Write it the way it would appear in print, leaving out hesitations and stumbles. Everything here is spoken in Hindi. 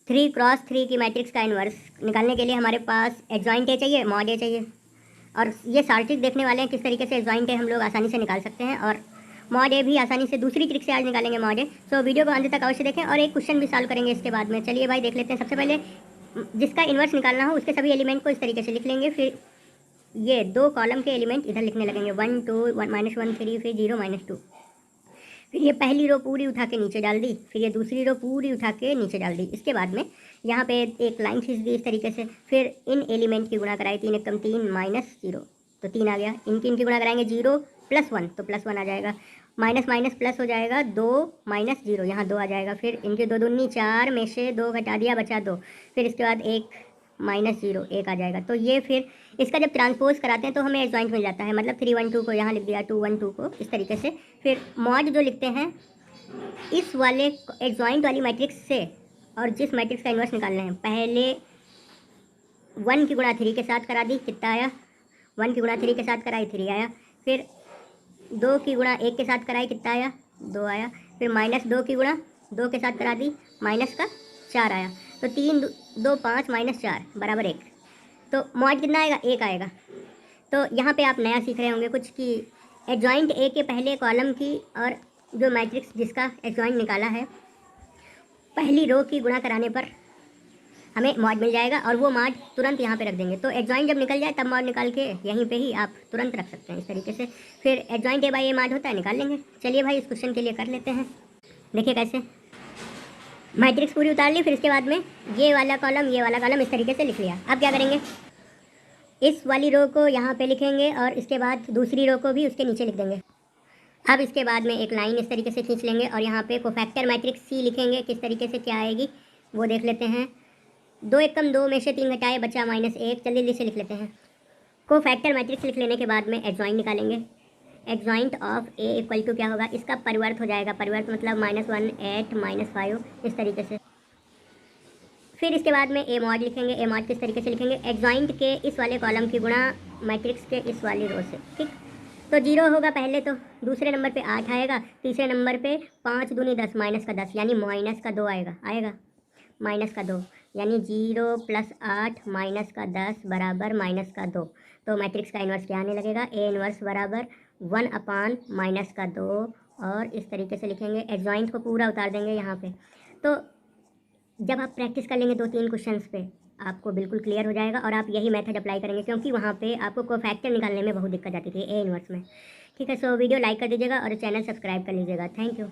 3x3 की मैट्रिक्स का इन्वर्स निकालने के लिए हमारे पास एडजॉइंट ए चाहिए, मॉड ए चाहिए। और ये सारे ट्रिक देखने वाले हैं किस तरीके से एडजॉइंट ए हम लोग आसानी से निकाल सकते हैं और मॉड ए भी आसानी से दूसरी ट्रिक से आज निकालेंगे मॉड ए। सो वीडियो को अंत तक अवश्य देखें और एक क्वेश्चन भी सॉल्व करेंगे इसके बाद में। चलिए भाई देख लेते हैं। सबसे पहले जिसका इन्वर्स निकालना हो उसके सभी एलिमेंट को इस तरीके से लिख लेंगे। फिर ये 2 कॉलम के एलिमेंट इधर लिखने लगेंगे, 1 2 -1 3, फिर 0 -2। फिर ये पहली रो पूरी उठा के नीचे डाल दी, फिर ये दूसरी रो पूरी उठा के नीचे डाल दी। इसके बाद में यहाँ पे एक लाइन खींच दी इस तरीके से। फिर इन एलिमेंट की गुणा कराई, 3 एकम 3 -0 तो 3 आ गया। इनकी गुणा कराएंगे 0 + 1 तो +1 आ जाएगा। माइनस माइनस प्लस हो जाएगा, 2 - 0 यहाँ 2 आ जाएगा। फिर इनके 2 दूनी 4 में से 2 घटा दिया, बचा 2। फिर इसके बाद 1 -0 1 आ जाएगा। तो ये फिर इसका जब ट्रांसपोज कराते हैं तो हमें एडजॉइंट मिल जाता है। मतलब 3 1 2 को यहाँ लिख दिया, 2 1 2 को इस तरीके से। फिर मॉड जो लिखते हैं इस वाले एडजॉइंट वाली मैट्रिक्स से, और जिस मैट्रिक्स का इन्वर्स निकालना है पहले 1 की गुणा 3 के साथ करा दी, कितना आया? 1 की गुणा 3 के साथ कराई, 3 आया। फिर 2 की गुणा 1 के साथ कराई, कितना आया? 2 आया। फिर -2 की गुणा 2 के साथ करा दी, -4 आया। तो 3 2 5 -4 बराबर 1। तो मॉड कितना आएगा? 1 आएगा। तो यहाँ पे आप नया सीख रहे होंगे कुछ कि एडजॉइंट ए के पहले कॉलम की और जो मैट्रिक्स जिसका एडजॉइंट निकाला है पहली रो की गुणा कराने पर हमें मॉड मिल जाएगा और वो मॉड तुरंत यहाँ पे रख देंगे। तो एडजॉइंट जब निकल जाए तब मॉड निकाल के यहीं पे ही आप तुरंत रख सकते हैं इस तरीके से। फिर adjoint A by A mod होता है, निकाल लेंगे। चलिए भाई इस क्वेश्चन के लिए कर लेते हैं। देखिए कैसे मैट्रिक्स पूरी उतार ली, फिर इसके बाद में ये वाला कॉलम इस तरीके से लिख लिया। अब क्या करेंगे? इस वाली रो को यहाँ पे लिखेंगे और इसके बाद दूसरी रो को भी उसके नीचे लिख देंगे। अब इसके बाद में एक लाइन इस तरीके से खींच लेंगे और यहाँ पे कोफैक्टर मैट्रिक्स सी लिखेंगे। किस तरीके से क्या आएगी वो देख लेते हैं। 2 एकम 2 में से 3 घटाए, बचा -1। जल्दी से लिख लेते हैं। कोफैक्टर मैट्रिक्स लिख लेने के बाद में एडजॉइंट निकालेंगे। Adjoint of A equal to क्या होगा? इसका परिवर्त हो जाएगा। परिवर्त मतलब -1 8 -5 इस तरीके से। फिर इसके बाद में ए मॉड लिखेंगे। ए मॉड किस तरीके से लिखेंगे? एडजॉइंट के इस वाले कॉलम की गुणा मैट्रिक्स के इस वाली रो से। ठीक, तो 0 होगा पहले, तो दूसरे नंबर पे 8 आएगा, तीसरे नंबर पे 5 दूनी 10 -10 यानी -2 आएगा -2 यानी 0 + 8 -10 बराबर -2। तो मैट्रिक्स का इन्वर्स क्या आने लगेगा? ए इन्वर्स बराबर 1/-2 और इस तरीके से लिखेंगे। एडजॉइंट को पूरा उतार देंगे यहाँ पे। तो जब आप प्रैक्टिस कर लेंगे 2-3 क्वेश्चंस पे आपको बिल्कुल क्लियर हो जाएगा और आप यही मेथड अप्लाई करेंगे, क्योंकि वहाँ पे आपको कोफैक्टर निकालने में बहुत दिक्कत आती थी ए इन्वर्स में। ठीक है, सो वीडियो लाइक कर दीजिएगा और चैनल सब्सक्राइब कर लीजिएगा। Thank you.